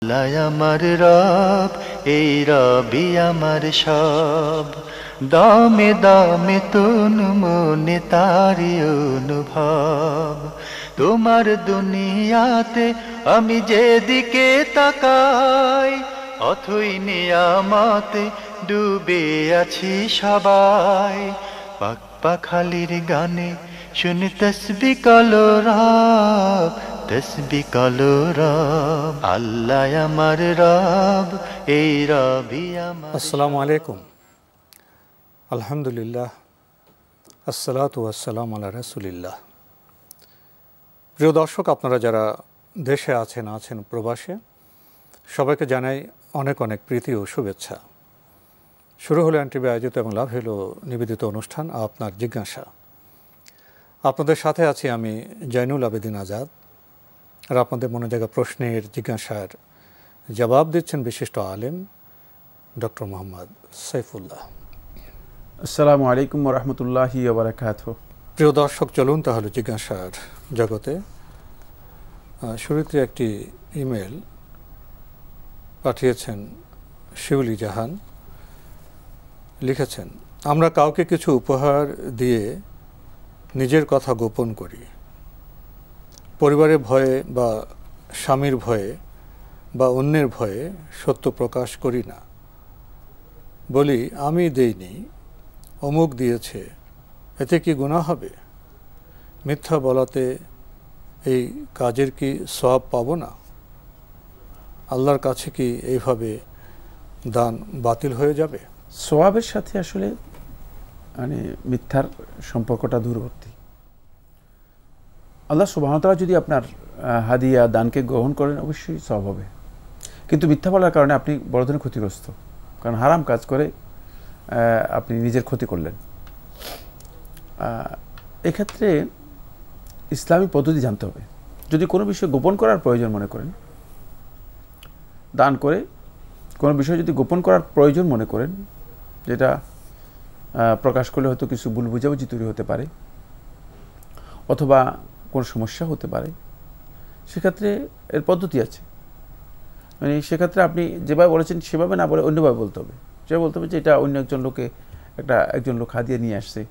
আল্লাহ আমার রব, এই রবি আমার সব, দামে দামে তুন মনে তারি অনুভব। তোমার দুনিয়াতে আমি যেদিকে তাকাই, অথই নিয়ামতে ডুবে আছি সবাই। পাক পাখালির গানে শুনি তসবিহ কলো রব, তসবিহ কলো রব। আল্লাহ আমার রব, এই রবি আমার। আসসালামু আলাইকুম। আলহামদুলিল্লাহ, আসসালাতু ওয়াসসালামু আলা রাসূলিল্লাহ। প্রিয় দর্শক, আপনারা যারা দেশে আছেন প্রবাসে, সবাইকে জানাই অনেক অনেক প্রীতি ও শুভেচ্ছা। শুরু হলো এনটিভি আয়োজিত এবং লাভ হলো নিবেদিত অনুষ্ঠান আপনার জিজ্ঞাসা। আপনাদের সাথে আছি আমি জয়নুল আবেদিন আজাদ, আর আপনাদের মনে জায়গা প্রশ্নের জিজ্ঞাসার জবাব দিচ্ছেন বিশিষ্ট আলেম ডক্টর মোহাম্মদ সাইফুল্লাহ। আসসালামু আলাইকুম ওয়া রাহমাতুল্লাহি ওয়া বারাকাতুহু। প্রিয় দর্শক, চলুন তাহলে জিজ্ঞাসার জগতে। শুরুতে একটি ইমেল পাঠিয়েছেন শিউলি জাহান। লিখেছেন, আমরা কাউকে কিছু উপহার দিয়ে নিজের কথা গোপন করি। পরিবারের ভয়ে বা স্বামীর ভয়ে বা অন্যের ভয়ে সত্য প্রকাশ করি না। বলি আমি দেইনি, অমুক দিয়েছে, এতে কি গুনাহ হবে? মিথ্যা বলাতে এই কাজের কি সওয়াব পাবো না? আল্লাহর কাছে কি এইভাবে দান বাতিল হয়ে যাবে? সওয়াবের সাথে আসলে মিথ্যার সম্পর্কটা দূরবর্তী। আল্লাহ সুবহানাহু ওয়া তাআলা যদি আপনার হাদিয়া দানকে গ্রহণ করেন, অবশ্যই সওয়াব হবে। কিন্তু মিথ্যা বলার কারণে আপনি বড় ধরনের ক্ষতিগ্রস্ত, কারণ হারাম কাজ করে আপনি নিজের ক্ষতি করলেন। এক্ষেত্রে ইসলামী পদ্ধতি জানতে হবে। যদি কোনো বিষয় গোপন করার প্রয়োজন মনে করেন, দান করে কোনো বিষয় যদি গোপন করার প্রয়োজন মনে করেন, যেটা প্রকাশ করলে হয়তো কিছু ভুল বুঝাবুঝি তৈরি হতে পারে অথবা কোনো সমস্যা হতে পারে, সেক্ষেত্রে এর পদ্ধতি আছে। সেক্ষেত্রে আপনি যেভাবে বলেছেন সেভাবে না বলে অন্যভাবে বলতে হবে। সেভাবে বলতে হবে যে এটা অন্য একজন লোক হাদিয়া নিয়ে আসছে,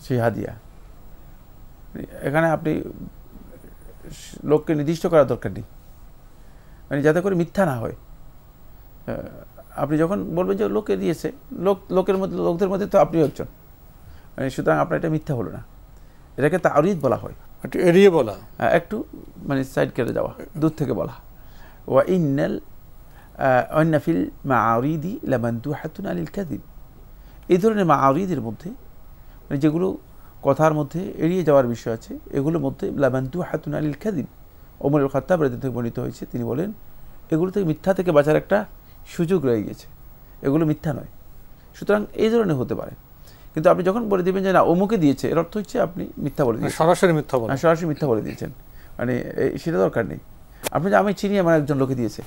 সেই হাদিয়া। এখানে আপনি লোককে নির্দিষ্ট করার দরকার নেই, যাতে করে মিথ্যা না হয়। আপনি যখন বলবেন যে লোকে দিয়েছে, লোকদের মধ্যে তো আপনি একজন, সুতরাং আপনার এটা মিথ্যা হলো না। এটাকে তাওরীদ বলা হয়, একটু এড়িয়ে বলা, একটু সাইড কেটে যাওয়া, দূর থেকে বলা। ওয়া ইন্নাল ফিল মাআরিদি লামানদুহাতুন আনিল কাযিব। এই ধরনের মাআরিদের মধ্যে, যেগুলো কথার মধ্যে এড়িয়ে যাওয়ার বিষয় আছে, এগুলোর মধ্যে লামানদুহাতুন আনিল কাযিব। ওমর ইবনে খাত্তাব রাদিয়াল্লাহু থেকে বর্ণিত হয়েছে, তিনি বলেন এগুলো থেকে মিথ্যা থেকে বাঁচার একটা সুযোগ রয়ে গেছে, এগুলো মিথ্যা নয়। সুতরাং এই ধরনের হতে পারে। কিন্তু আপনি যখন বলে দেবেন যে না অমুকে দিয়েছে, এর অর্থ হচ্ছে আপনি মিথ্যা বলে দিয়েছেন, সরাসরি মিথ্যা বলে দিয়েছেন। সেটা দরকার নেই। আপনি যে আমি চিনি আমার একজন লোকে দিয়েছে,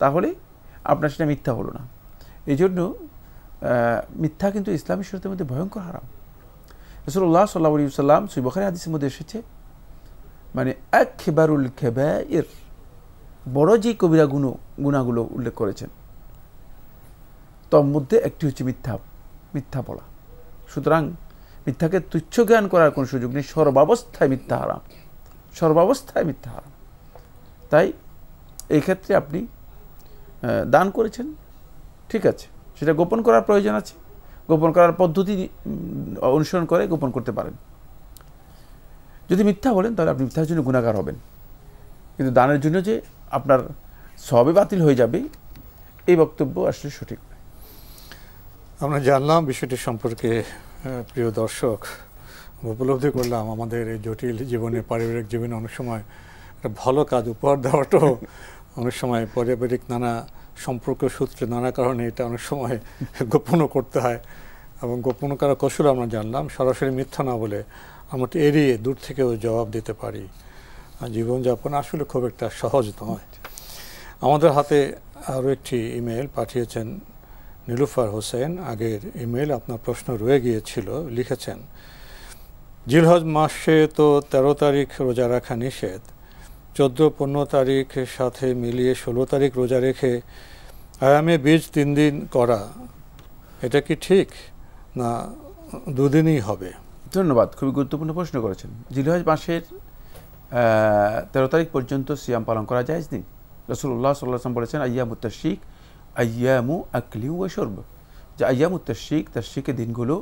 তাহলে আপনার সেটা মিথ্যা হলো না। এই জন্য মিথ্যা কিন্তু ইসলামী শরীয়তের মধ্যে ভয়ঙ্কর হারাম। রাসূলুল্লাহ সাল্লাল্লাহু আলাইহি ওয়াসাল্লাম সহিহ বুখারী হাদিসের মধ্যে এসেছে, আকবারুল কাবাইর, বড় যে কবিরা গুনাহগুলো উল্লেখ করেছেন, তার মধ্যে একটি হচ্ছে মিথ্যা বলা। সুতরাং মিথ্যাকে তুচ্ছ জ্ঞান করার কোনো সুযোগ নেই। সর্বাবস্থায় মিথ্যা হারাম। তাই এই ক্ষেত্রে আপনি দান করেছেন, ঠিক আছে, সেটা গোপন করার প্রয়োজন আছে, গোপন করার পদ্ধতি অনুসরণ করে গোপন করতে পারেন। যদি মিথ্যা বলেন তাহলে আপনি মিথ্যার জন্য গুনাহগার হবেন, কিন্তু দানের জন্য যে আপনার সওয়াবে বাতিল হয়ে যাবে, এই বক্তব্য আসলে সঠিক নয়। আমরা জানলাম বিষয়টি সম্পর্কে। প্রিয় দর্শক, উপলব্ধি করলাম আমাদের এই জটিল জীবনে, পারিবারিক জীবনে অনেক সময় একটা ভালো কাজ উপহার দেওয়াটাও অনেক সময় পারিবারিক নানা সম্পর্ক সূত্রে নানা কারণে এটা অনেক সময় গোপনও করতে হয়, এবং গোপন করার কৌশল আমরা জানলাম। সরাসরি মিথ্যা না বলে আমরা এড়িয়ে দূর থেকেও জবাব দিতে পারি। জীবনযাপন আসলে খুব একটা সহজ নয়। আমাদের হাতে আরও একটি ইমেল পাঠিয়েছেন নীলুফার হোসেন। আগের ইমেল আপনার প্রশ্ন রয়ে গিয়েছিল। লিখেছেন, জিলহজ মাসে তো 13 তারিখ রোজা রাখা নিষেধ, 14-15 তারিখের সাথে মিলিয়ে 16 তারিখ রোজা রেখে আয়ামে বীজ 3 দিন করা এটা কি ঠিক না 2 দিনই হবে? ধন্যবাদ, খুবই গুরুত্বপূর্ণ প্রশ্ন করেছেন। জিলহজ মাসের 13 তারিখ পর্যন্ত সিয়াম পালন করা জায়েজ নেই। রাসূলুল্লাহ সাল্লাল্লাহু আলাইহি ওয়াসাল্লাম বলেছেন আইয়ামুত তাশরিক আইয়ামু আকলি ওয়া শুরব, যে আইয়ামুত তাশরিক, তাশরিকের দিনগুলো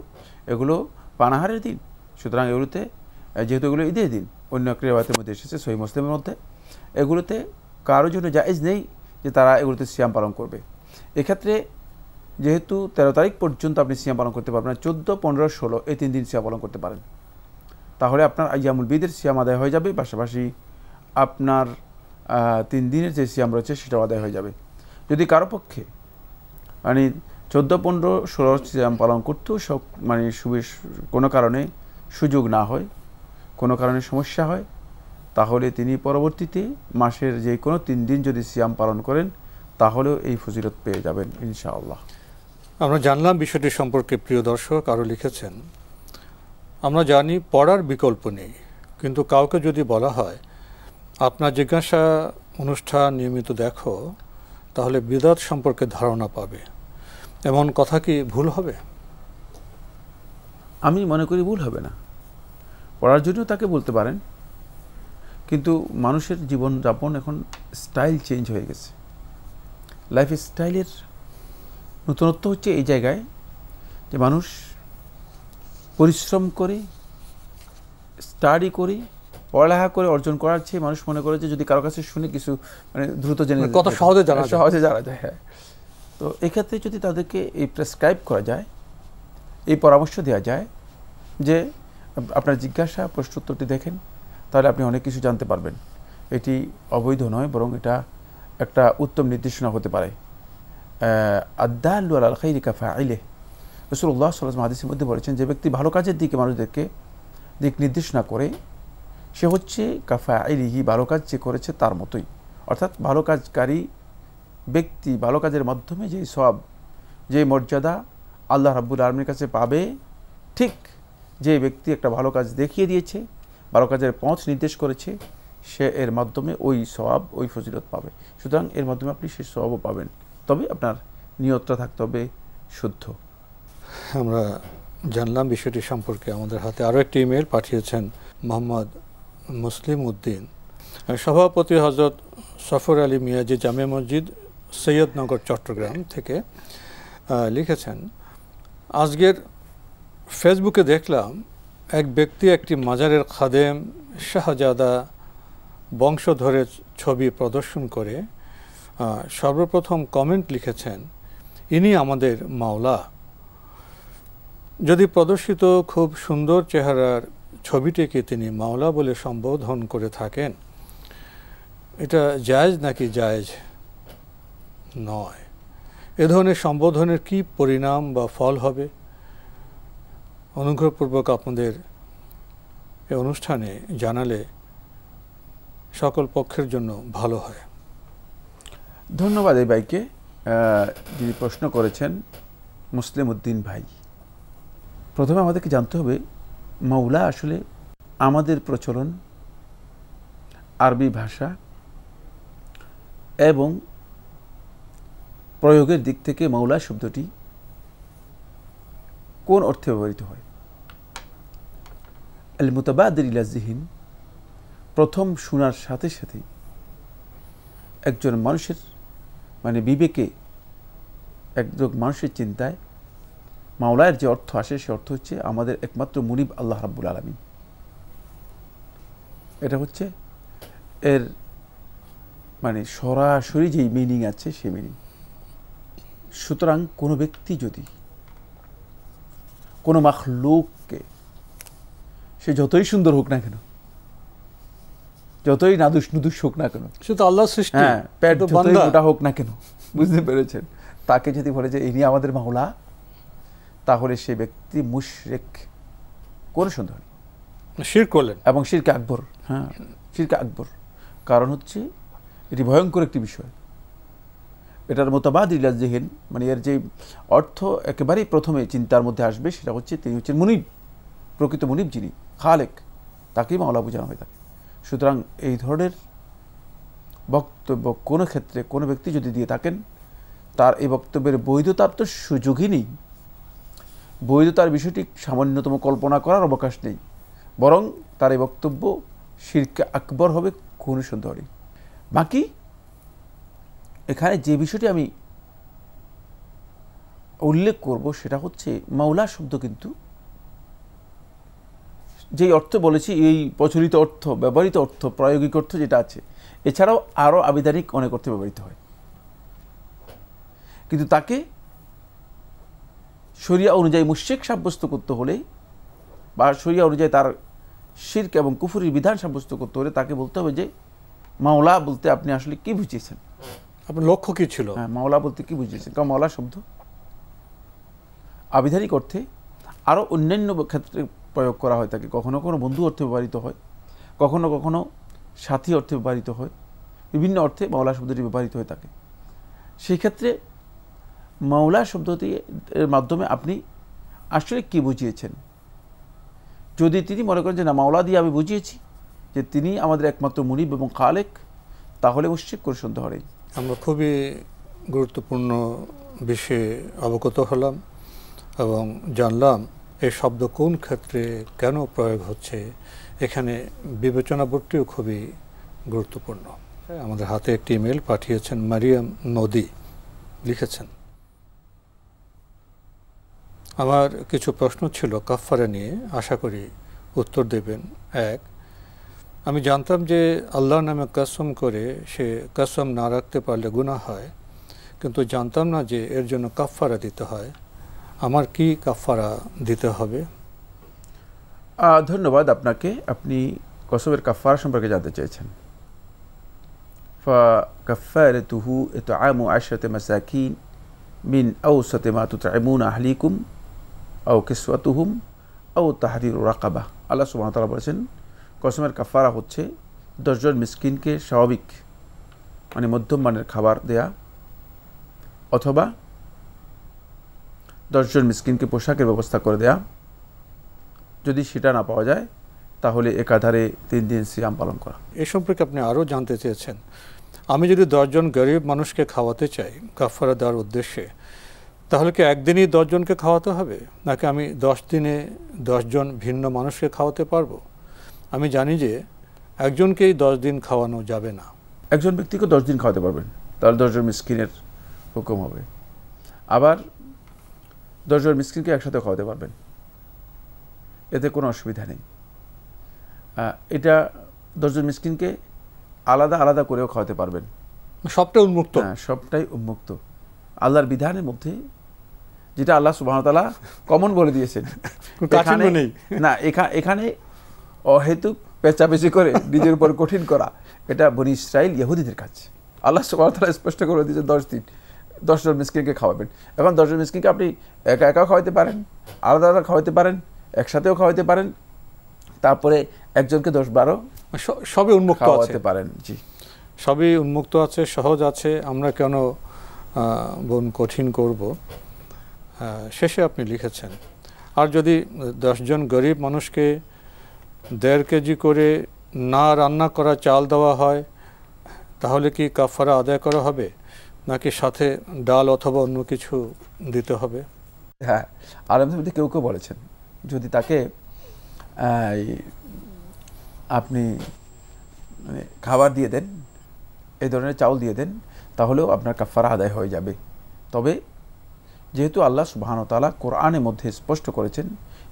এগুলো পানাহারের দিন, সুতরাং এগুলোতে যেহেতু এগুলো ঈদের দিন, অন্য এক রিওয়ায়াতের মধ্যে এসেছে সহিহ মুসলিমের মধ্যে, এগুলোতে কারোর জন্য জায়েজ নেই যে তারা এগুলোতে সিয়াম পালন করবে। এক্ষেত্রে যেহেতু 13 তারিখ পর্যন্ত আপনি সিয়াম পালন করতে পারবেন না, 14, 15, 16 এই 3 দিন সিয়াম পালন করতে পারেন, তাহলে আপনার আইয়ামুল বীদের সিয়াম আদায় হয়ে যাবে, পাশাপাশি আপনার 3 দিনের যে সিয়াম রয়েছে সেটাও আদায় হয়ে যাবে। যদি কারো পক্ষে মানে 14, 15, 16 সিয়াম পালন করতেও মানে কোনো কারণে সুযোগ না হয়, কোনো কারণে সমস্যা হয়, তাহলে তিনি পরবর্তীতে মাসের যে কোনো 3 দিন যদি সিয়াম পালন করেন তাহলেও এই ফজিলত পেয়ে যাবেন ইনশাআল্লাহ। আমরা জানলাম বিষয়টি সম্পর্কে। প্রিয় দর্শক আরও লিখেছেন, আমরা জানি পড়ার বিকল্প নেই, কিন্তু কাউকে যদি বলা হয় আপনার জিজ্ঞাসা অনুষ্ঠান নিয়মিত দেখো তাহলে বিদআত সম্পর্কে ধারণা পাবে, এমন কথা কি ভুল হবে? আমি মনে করি ভুল হবে না, পড়ার জন্য তাকে বলতে পারেন, কিন্তু মানুষের জীবনযাপন এখন স্টাইল চেঞ্জ হয়ে গেছে। লাইফ স্টাইলের নতুনত্ব হচ্ছে এই জায়গায় যে মানুষ পরিশ্রম করে, স্টাডি করে, পড়ালেখা করে অর্জন করার চেয়ে মানুষ মনে করে যে যদি কারো কাছে শুনে কিছু মানে দ্রুত জেনে কত সহজে জানা যায়। হ্যাঁ, তো এক্ষেত্রে যদি তাদেরকে এই প্রেসক্রাইব করা যায়, এই পরামর্শ দেওয়া যায় যে আপনার জিজ্ঞাসা প্রশ্নোত্তরটি দেখেন, তাহলে আপনি অনেক কিছু জানতে পারবেন। এটি অবৈধ নয়, বরং এটা একটা উত্তম নির্দেশনা হতে পারে। আদ-দাল্লু আলাল খাইরি কাফাইলিহি, রাসূলুল্লাহ সাল্লাল্লাহু আলাইহি ওয়াসাল্লাম হাদিসের মধ্যে বলেছেন যে ব্যক্তি ভালো কাজের দিকে মানুষদেরকে দিক নির্দেশনা করে সে হচ্ছে কাফাইলিহি, ভালো কাজ যে করেছে তার মতোই। অর্থাৎ ভালো কাজকারী ব্যক্তি ভালো কাজের মাধ্যমে যেই সওয়াব, যে মর্যাদা আল্লাহ রাব্বুল আলামিনের কাছে পাবে, ঠিক যে ব্যক্তি একটা ভালো কাজ দেখিয়ে দিয়েছে, ভালো কাজের পথ নির্দেশ করেছে, সে এর মাধ্যমে ওই সওয়াব, ওই ফজিলত পাবে। সুতরাং এর মাধ্যমে আপনি সেই সওয়াবও পাবেন, তবে আপনার নিয়তটা থাকতে হবে শুদ্ধ। আমরা জানলাম বিষয়টি সম্পর্কে। আমাদের হাতে আরও একটি ইমেল পাঠিয়েছেন মোহাম্মদ মুসলিম উদ্দিন, সভাপতি হজরত সফর আলী মিয়াজি জামে মসজিদ, সৈয়দনগর, চট্টগ্রাম থেকে লিখেছেন, আজকের ফেসবুকে দেখলাম এক ব্যক্তি একটি মাজারের খাদেম শাহজাদা বংশধরের ছবি প্রদর্শন করে সর্বপ্রথম কমেন্ট লিখেছেন, ইনি আমাদের মাওলা। যদি প্রদর্শিত খুব সুন্দর চেহারার ছবিটিকে তিনি মাওলা বলে সম্বোধন করে থাকেন, এটা জায়েজ নাকি জায়েজ নয়? এ ধরনের সম্বোধনের কি পরিণাম বা ফল হবে? অনুগ্রহপূর্বক আপনাদের এই অনুষ্ঠানে জানালে সকল পক্ষের জন্য ভালো হয়। ধন্যবাদ এই ভাইকে, যিনি প্রশ্ন করেছেন, মুসলিম উদ্দিন ভাই। প্রথমে আমাদেরকে জানতে হবে মাওলা আসলে আমাদের প্রচলন, আরবি ভাষা এবং প্রয়োগের দিক থেকে মাওলা শব্দটি কোন অর্থে ব্যবহৃত হয়। আল মুতাবাদির ইলা যিহন, প্রথম শোনার সাথে সাথে একজন মানুষের মানে বিবেকে, একজন মানুষের চিন্তায় মাওলার যে অর্থ আসে সে অর্থ হচ্ছে আমাদের একমাত্র মুনিব আল্লাহ রাব্বুল আলামিন। এটা হচ্ছে এর মানে সরাসরি যেই মিনিং আছে সেই মিনিং। সুতরাং কোনো ব্যক্তি যদি কোনো মাখলুককে, সে যতই সুন্দর হোক না কেন, যতই নাদুস নুদুস হোক না কেন, সে তো আল্লাহর সৃষ্টি, হ্যাঁ, পেট যতই মোটা হোক না কেন, বুঝতে পেরেছেন, তাকে যদি বলে যে ইনি আমাদের মাওলা, তাহলে সে ব্যক্তি মুশরিক, কোনো সন্দেহ নেই, শিরক করলেন, এবং শিরকে আকবর। হ্যাঁ, শিরকে আকবর। কারণ হচ্ছে এটি ভয়ঙ্কর একটি বিষয়। এটার মুতাবাদির ইলা যিহন মানে এর যে অর্থ একেবারেই প্রথমে চিন্তার মধ্যে আসবে সেটা হচ্ছে তিনি হচ্ছেন মুনিব, প্রকৃত মুনিব যিনি খালেক, তাকেই মাওলা বোঝানো হয়ে থাকে। সুতরাং এই ধরনের বক্তব্য কোনো ক্ষেত্রে কোনো ব্যক্তি যদি দিয়ে থাকেন, তার এই বক্তব্যের বৈধতার তো সুযোগই নেই, বৈধতার বিষয়টি সামান্যতম কল্পনা করার অবকাশ নেই, বরং তার এই বক্তব্য শিরকে আকবর হবে, কোনো সন্দেহ নেই। বাকি এখানে যে বিষয়টি আমি উল্লেখ করব সেটা হচ্ছে মাওলা শব্দ কিন্তু যেই অর্থ বলেছি, এই প্রচলিত অর্থ, ব্যবহৃত অর্থ, প্রায়োগিক অর্থ যেটা আছে, এছাড়াও আরও আবিধানিক অনেক অর্থে ব্যবহৃত হয়। কিন্তু তাকে শরিয়া অনুযায়ী মুশরিক সাব্যস্ত করতে হলে বা শরিয়া অনুযায়ী তার শিরক এবং কুফরির বিধান সাব্যস্ত করতে হলে তাকে বলতে হবে যে মাওলা বলতে আপনি আসলে কি বুঝিয়েছেন, আপনার লক্ষ্য কি ছিল? হ্যাঁ, মাওলা বলতে কি বুঝিয়েছেন। কারণ মাওলা শব্দ আবিধানিক অর্থে আরও অন্যান্য ক্ষেত্রে প্রয়োগ করা হয় থাকে। কখনো কখনো বন্ধু অর্থে ব্যবহৃত হয়, কখনো কখনো সাথী অর্থে ব্যবহৃত হয়, বিভিন্ন অর্থে মাওলা শব্দটি ব্যবহৃত হয়ে থাকে। সেই ক্ষেত্রে মাওলা শব্দটি এর মাধ্যমে আপনি আসলে কি বুঝিয়েছেন, যদি তিনি মনে করেন যে না, মাওলা দিয়ে আমি বুঝিয়েছি যে তিনি আমাদের একমাত্র মুনিব এবং খালেক, তাহলে মুশরিক করে সন্দেহ নেই। আমরা খুবই গুরুত্বপূর্ণ বিষয়ে অবগত হলাম এবং জানলাম এই শব্দ কোন ক্ষেত্রে কেন প্রয়োগ হচ্ছে। এখানে বিবেচনাবোধটিও খুবই গুরুত্বপূর্ণ। আমাদের হাতে একটি ইমেল পাঠিয়েছেন মারিয়াম নদী, লিখেছেন, আমার কিছু প্রশ্ন ছিল কাফারা নিয়ে, আশা করি উত্তর দেবেন। এক, আমি জানতাম যে আল্লাহর নামে কসম করে সে কসম না রাখতে পারলে গুনাহ হয়, কিন্তু জানতাম না যে এর জন্য কাফারা দিতে হয়। আমার কি কাফারা দিতে হবে? ধন্যবাদ আপনাকে। আপনি কসমের কাফারা সম্পর্কে জানতে চেয়েছেন। ফাকাফারাতুহু ইতআমু 10 মাসাকিন মিন আওসাতি মা তুতঈমুনা আহলিকুম আও কিসওয়াতুহুম আও তাহরিরু রাকাবা। আল্লাহ সুবহানাহু ওয়া তাআলা বলেছেন, কসমের কাফারা হচ্ছে 10 জন মিসকিনকে স্বাভাবিক মানে মধ্যম মানের খাবার দেয়া, অথবা 10 জন মিসকিনকে পোশাকের ব্যবস্থা করে দেয়া। যদি সেটা না পাওয়া যায় তাহলে একাধারে 3 দিন সিয়াম পালন করা। এ সম্পর্কে আপনি আরও জানতে চেয়েছেন, আমি যদি 10 জন গরিব মানুষকে খাওয়াতে চাই কাফারা দেওয়ার উদ্দেশ্যে, তাহলে কি একদিনই 10 জনকে খাওয়াতে হবে, নাকি আমি 10 দিনে 10 জন ভিন্ন মানুষকে খাওয়াতে পারবো? আমি জানি যে একজনকেই 10 দিন খাওয়ানো যাবে না। একজন ব্যক্তিকে 10 দিন খাওয়াতে পারবেন, তাহলে 10 জন মিসকিনের হুকুম হবে। আবার 10 জন মিসকিনকে একসাথে খাওয়াতে পারবেন, এতে কোনো অসুবিধা নেই। এটা 10 জন মিসকিনকে আলাদা আলাদা করেও খাওয়াতে পারবেন। সবটাই উন্মুক্ত? হ্যাঁ, সবটাই উন্মুক্ত। আল্লাহর বিধানের মধ্যে যেটা আল্লাহ সুবহানাহু ওয়া তাআলা কমন বলে দিয়েছেন, না এখানে অহেতুক পেঁচাপেচি করে নিজের উপর কঠিন করা, এটা বনি ইসরাইল ইহুদিদের কাজ। আল্লাহ সুবহানাহু ওয়া তাআলা স্পষ্ট করে দিয়েছেন 10 দিন 10 জন মিসকিনকে খাওয়াবেন। এখন 10 জন মিসকিনকে আপনি একা একাও খাওয়াতে পারেন, আলাদা আলাদা খাওয়াতে পারেন, একসাথেও খাওয়াতে পারেন, তারপরে একজনকে 10-12 সবই উন্মুক্ত খাওয়াতে পারেন। জি, সবই উন্মুক্ত আছে, সহজ আছে, আমরা কেন বোন কঠিন করব? শেষে আপনি লিখেছেন, আর যদি 10 জন গরিব মানুষকে 1.5 কেজি করে না রান্না করা চাল দেওয়া হয়, তাহলে কি কাফারা আদায় করা হবে, নাকি সাথে ডাল অথবা অন্য কিছু দিতে হবে? হ্যাঁ, আলেমদের কেউ কেউ বলেছেন যদি তাকে আপনি মানে খাবার দিয়ে দেন, এই ধরনের চাউল দিয়ে দেন, তাহলেও আপনার কাফারা আদায় হয়ে যাবে। তবে যেহেতু আল্লাহ সুবহানাহু ওয়া তাআলা কোরআনের মধ্যে স্পষ্ট করেছেন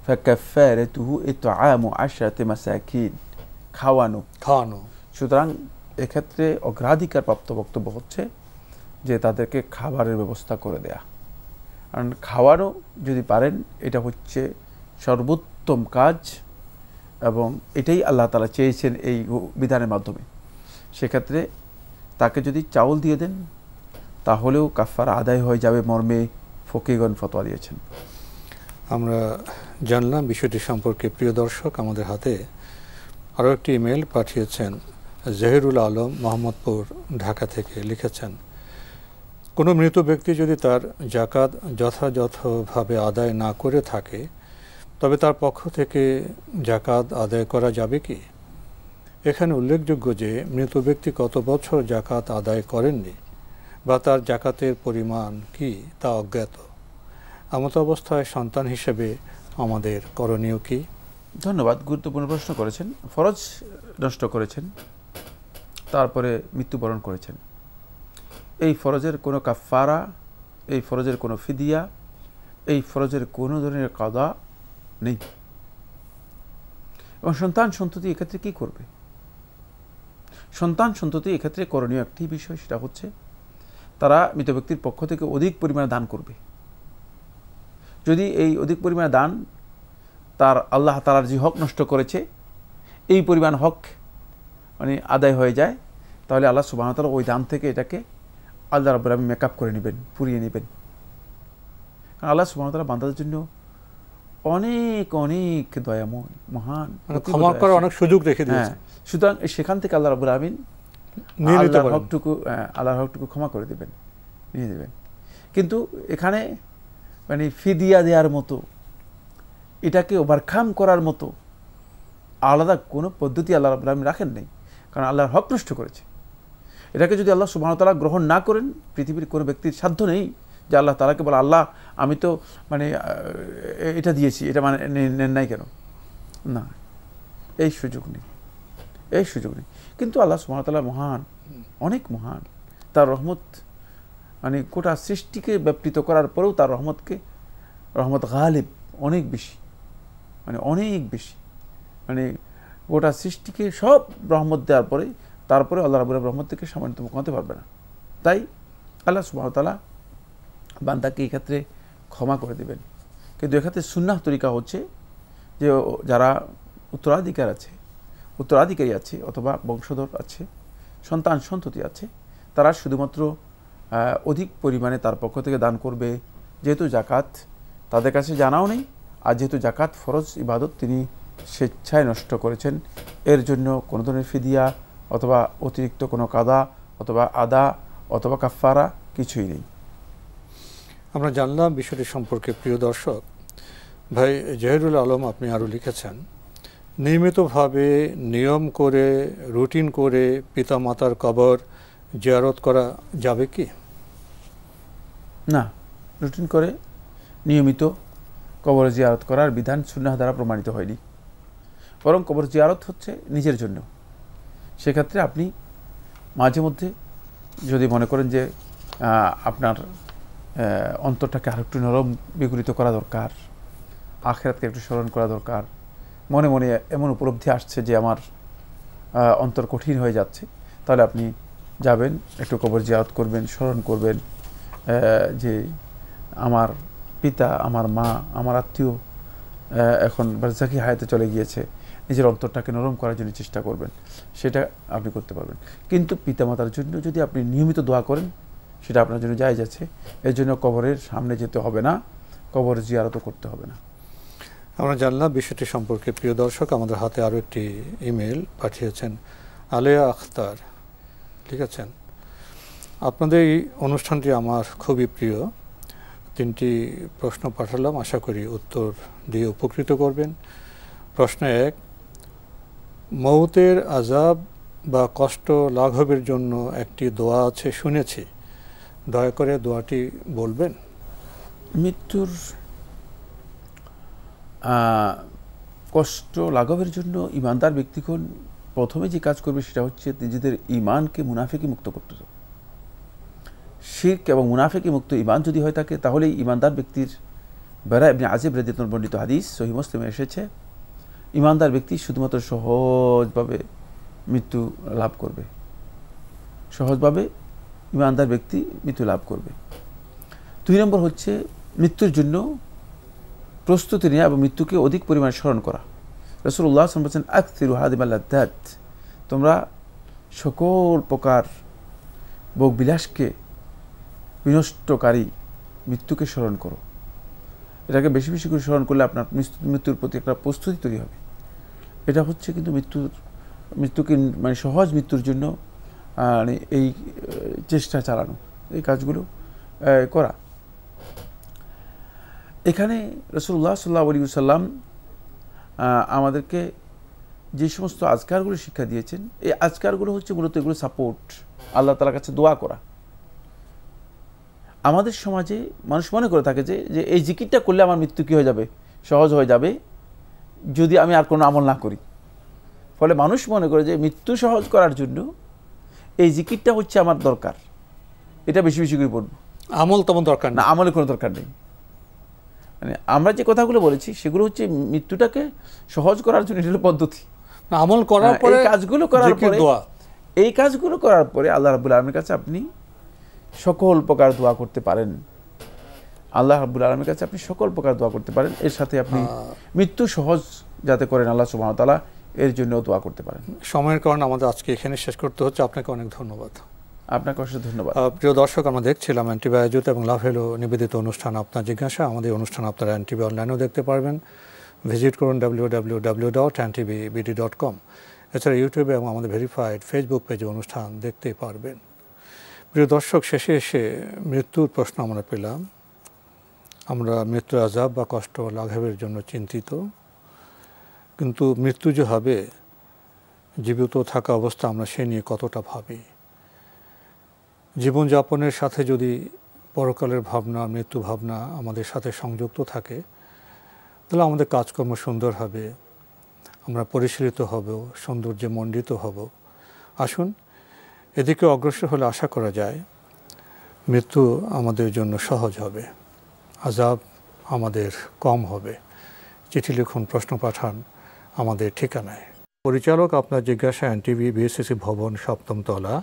ফাকাফারাতুহু ইতআমু 10 মাসাকিন, খাওয়ানো, সুতরাং এক্ষেত্রে অগ্রাধিকার প্রাপ্ত বক্তব্য হচ্ছে যে তাদেরকে খাবারের ব্যবস্থা করে দেয়া। কারণ খাওয়ানো যদি পারেন, এটা হচ্ছে সর্বোত্তম কাজ এবং এটাই আল্লাহ তাআলা চেয়েছেন এই বিধানের মাধ্যমে। সেক্ষেত্রে তাকে যদি চাউল দিয়ে দেন তাহলেও কাফারা আদায় হয়ে যাবে মর্মে ফকিহগণ ফতোয়া দিয়েছেন। আমরা জানলাম বিষয়টি সম্পর্কে। প্রিয় দর্শক, আমাদের হাতে আরও একটি ইমেল পাঠিয়েছেন জহিরুল আলম মোহাম্মদপুর, ঢাকা থেকে, লিখেছেন, কোনো মৃত ব্যক্তি যদি তার যাকাত যথাযথভাবে আদায় না করে থাকে, তবে তার পক্ষ থেকে যাকাত আদায় করা যাবে কি? এখানে উল্লেখযোগ্য যে মৃত ব্যক্তি কত বছর জাকাত আদায় করেননি বা তার জাকাতের পরিমাণ কি তা অজ্ঞাত। এমত অবস্থায় সন্তান হিসেবে আমাদের করণীয় কি? ধন্যবাদ, গুরুত্বপূর্ণ প্রশ্ন করেছেন। ফরজ নষ্ট করেছেন, তারপরে মৃত্যুবরণ করেছেন, এই ফরজের কোনো কাফারা, এই ফরজের কোনো ফিদিয়া, এই ফরজের কোনো ধরনের কাদা নেই। এবং সন্তান সন্ততি এক্ষেত্রে কী করবে? সন্তান সন্ততি এক্ষেত্রে করণীয় একটি বিষয়, সেটা হচ্ছে তারা মৃত ব্যক্তির পক্ষ থেকে অধিক পরিমাণে দান করবে। যদি এই অধিক পরিমাণে দান তার আল্লাহ তাআলার যে হক নষ্ট করেছে এই পরিমাণ হক মানে আদায় হয়ে যায়, তাহলে আল্লাহ সুবহানাহু ওয়া তাআলা ওই দান থেকে এটাকে আল্লাহ রাব্বুল আলামিন মেকআপ করে নেবেন, পুরিয়ে নেবেন। কারণ আল্লাহ সুবহানাহু ওয়া তাআলা বান্দাদের জন্য অনেক অনেক দয়াময়, মহান, ক্ষমা করার অনেক সুযোগ রেখে দিয়েছেন। সুতরাং সেখান থেকে আল্লাহ রাব্বুল আলামিন আল্লাহর হকটুকু ক্ষমা করে দেবেন, নিয়ে দেবেন। কিন্তু এখানে মানে ফিদিয়া দেওয়ার মতো, এটাকে ওভারকাম করার মতো আলাদা কোনো পদ্ধতি আল্লাহ রাব্বুল আলামিন রাখেন নেই, কারণ আল্লাহর হক নষ্ট করেছে। এটাকে যদি আল্লাহ সুবহানাহু ওয়া তাআলা গ্রহণ না করেন, পৃথিবীর কোনো ব্যক্তির সাধ্য নেই যে আল্লাহ তাআলাকে বলে আল্লাহ আমি তো মানে এটা দিয়েছি, এটা মানে নেন নাই কেন? না, এই সুযোগ নেই, এই সুযোগ নেই। কিন্তু আল্লাহ সুবহানাহু ওয়া তাআলা মহান, অনেক মহান। তার রহমত মানে গোটা সৃষ্টিকে ব্যাপৃত করার পরেও তার রহমত গালিব, অনেক বেশি, মানে অনেক বেশি, মানে গোটা সৃষ্টিকে সব রহমত দেওয়ার পরে তারপরে আল্লাহ রাব্বুল রহমত থেকে সামান্যতম কমাতে পারবে না। তাই আল্লাহ সুবহানাহু ওয়া তাআলা বান্দাকে এই ক্ষেত্রে ক্ষমা করে দেবেন। কিন্তু এক্ষেত্রে সুন্নাহ তরিকা হচ্ছে যে যারা উত্তরাধিকারী আছে অথবা বংশধর আছে, সন্তান সন্ততি আছে, তারা শুধুমাত্র অধিক পরিমাণে তার পক্ষ থেকে দান করবে। যেহেতু জাকাত তাদের কাছে জানাও নেই, আর যেহেতু জাকাত ফরজ ইবাদত তিনি স্বেচ্ছায় নষ্ট করেছেন, এর জন্য কোনো ধরনের ফিদিয়া অথবা অতিরিক্ত কোনো কাদা অথবা আদা অথবা কাফারা কিছুই নেই। আমরা জানলাম বিষয়টি সম্পর্কে। প্রিয় দর্শক ভাই জহিরুল আলম, আপনি আরও লিখেছেন, নিয়মিতভাবে নিয়ম করে রুটিন করে পিতামাতার কবর জিয়ারত করা যাবে কি? না, রুটিন করে নিয়মিত কবর জিয়ারত করার বিধান সুন্নাহ দ্বারা প্রমাণিত হয়নি। বরং কবর জিয়ারত হচ্ছে নিজের জন্য। সেক্ষেত্রে আপনি মাঝে মধ্যে যদি মনে করেন যে আপনার অন্তরটাকে আরেকটু নরম বিগলিত করা দরকার, আখিরাতকে একটু স্মরণ করা দরকার, মনে মনে এমন উপলব্ধি আসছে যে আমার অন্তর কঠিন হয়ে যাচ্ছে, তাহলে আপনি যাবেন, একটু কবর জিয়ারত করবেন, স্মরণ করবেন যে আমার পিতা, আমার মা, আমার আত্মীয় এখন বারজাখি হায়াতে চলে গিয়েছে, নিজের অন্তরটাকে নরম করার জন্য চেষ্টা করবেন, সেটা আপনি করতে পারবেন। কিন্তু পিতামাতার জন্য যদি আপনি নিয়মিত দোয়া করেন, সেটা আপনার জন্য জায়েজ আছে। এর জন্য কবরের সামনে যেতে হবে না, কবর জিয়ারতও করতে হবে না। আমরা জানলাম বিষয়টি সম্পর্কে। প্রিয় দর্শক, আমাদের হাতে আরও একটি ইমেল পাঠিয়েছেন আলেয়া আখতার, লিখেছেন, আপনাদের এই অনুষ্ঠানটি আমার খুবই প্রিয়। 3টি প্রশ্ন পাঠালাম, আশা করি উত্তর দিয়ে উপকৃত করবেন। প্রশ্ন 1, মৌতের আযাব বা কষ্ট লাঘবের জন্য একটি দোয়া আছে শুনেছি, দয়া করে দোয়াটি বলবেন। মৃত্যুর কষ্ট লাঘবের জন্য ইমানদার ব্যক্তিগণ প্রথমে যে কাজ করবে সেটা হচ্ছে নিজেদের ইমানকে মুনাফিকি মুক্ত করতে হবে। শিরক এবং মুনাফিকি মুক্ত ইমান যদি হয় থাকে, তাহলে ইমানদার ব্যক্তির বারা ইবনে আজিব রাদিয়াল্লাহু আনহু বর্ণিত হাদিস সহিহ মুসলিমে এসেছে, ইমানদার ব্যক্তি শুধুমাত্র সহজভাবে মৃত্যু লাভ করবে, সহজভাবে ইমানদার ব্যক্তি মৃত্যু লাভ করবে। 2 নম্বর হচ্ছে মৃত্যুর জন্য প্রস্তুতি নেওয়া এবং মৃত্যুকে অধিক পরিমাণে স্মরণ করা। রাসূলুল্লাহ সাল্লাল্লাহু আলাইহি ওয়াসাল্লাম বলেছেন, আকসিরু হাদিমাল লাদ্দাত, তোমরা সকল প্রকার ভোগ বিলাসকে বিনষ্টকারী মৃত্যুকে স্মরণ করো। এটাকে বেশি বেশি করে স্মরণ করলে আপনার মৃত্যুর প্রতি একটা প্রস্তুতি তৈরি হবে। এটা হচ্ছে কিন্তু মৃত্যুকে মানে সহজ মৃত্যুর জন্য এই চেষ্টা চালানো, এই কাজগুলো করা। এখানে রাসূলুল্লাহ সাল্লাল্লাহু আলাইহি ওয়াসাল্লাম আমাদেরকে যে সমস্ত আজকারগুলো শিক্ষা দিয়েছেন, এই আজকারগুলো হচ্ছে মূলত এগুলো সাপোর্ট, আল্লাহ তাআলার কাছে দোয়া করা। আমাদের সমাজে মানুষ মনে করে থাকে যে এই জিকিরটা করলে আমার মৃত্যু কী হয়ে যাবে, সহজ হয়ে যাবে যদি আমি আর কোনো আমল না করি। ফলে মানুষ মনে করে যে মৃত্যু সহজ করার জন্য এই জিকিরটা হচ্ছে আমার দরকার, এটা বেশি বেশি করে পড়বো। আমল তেমন দরকার না, আমলের কোনো দরকার নেই। মানে আমরা যে কথাগুলো বলেছি সেগুলো হচ্ছে মৃত্যুটাকে সহজ করার জন্য, এটা হলো পদ্ধতি। আমল করার পরে এই কাজগুলো করার পরে, এই কাজগুলো করার পরে আল্লাহ রাব্বুল আলামিনের কাছে আপনি সকল প্রকার দোয়া করতে পারেন। আল্লাহ রাব্বুল আলামিনের কাছে আপনি সকল প্রকার দোয়া করতে পারেন। এর সাথে আপনি মৃত্যু সহজ যাতে করেন আল্লাহ সুবহানাহু ওয়া তাআলা, এর জন্য দোয়া করতে পারেন। সময়ের কারণে আমাদের আজকে এখানে শেষ করতে হচ্ছে। আপনাকে অনেক ধন্যবাদ। আপনাকে অসংখ্য ধন্যবাদ। প্রিয় দর্শক, আমরা দেখছিলাম এনটিভি আয়োজিত এবং লাভেলো নিবেদিত অনুষ্ঠান আপনার জিজ্ঞাসা। আমাদের অনুষ্ঠান আপনারা এনটিভি অনলাইনেও দেখতে পারবেন। ভিজিট করুন www.ntvbd.com। এছাড়া ইউটিউবে এবং আমাদের ভেরিফাইড ফেসবুক পেজে অনুষ্ঠান দেখতে পারবেন। প্রিয় দর্শক, শেষে এসে মৃত্যুর প্রশ্ন আমরা পেলাম। আমরা মৃত্যুর আযাব বা কষ্ট লাঘবের জন্য চিন্তিত, কিন্তু মৃত্যু যে হবে, জীবিত থাকা অবস্থা আমরা সে নিয়ে কতটা ভাবি। জীবনযাপনের সাথে যদি পরকালের ভাবনা, মৃত্যু ভাবনা আমাদের সাথে সংযুক্ত থাকে, তাহলে আমাদের কাজকর্ম সুন্দর হবে, আমরা পরিশীলিত হব, সৌন্দর্যে মণ্ডিত হব। আসুন এদিকে অগ্রসর হলে আশা করা যায় মৃত্যু আমাদের জন্য সহজ হবে, আযাব আমাদের কম হবে। চিঠি লিখুন, প্রশ্ন পাঠান আমাদের ঠিকানায়। পরিচালক আপনার জিজ্ঞাসা, এনটিভি, বিএসসিসি ভবন, 7ম তলা,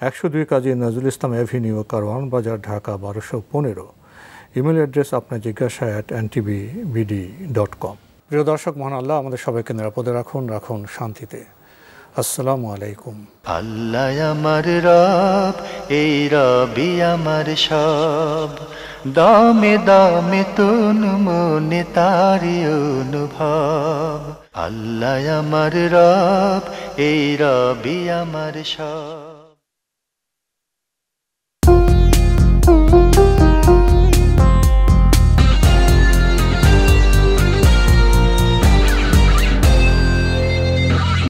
102 কাজী নজরুল ইসলাম অ্যাভিনিউ, কারওয়ান বাজার, ঢাকা 1215। ইমেল অ্যাড্রেস আপনার জিজ্ঞাসা @ntvbd.com। প্রিয় দর্শক, মহান আল্লাহ আমাদের সবাইকে নিরাপদে রাখুন, রাখুন শান্তিতে। আসসালামু আলাইকুম। আল্লাহ আমার রব, এই রবি আমার সব, দামে দামে তুন মনে তারি অনুভব। আল্লাহ আমার রব, এই রবি আমার সব।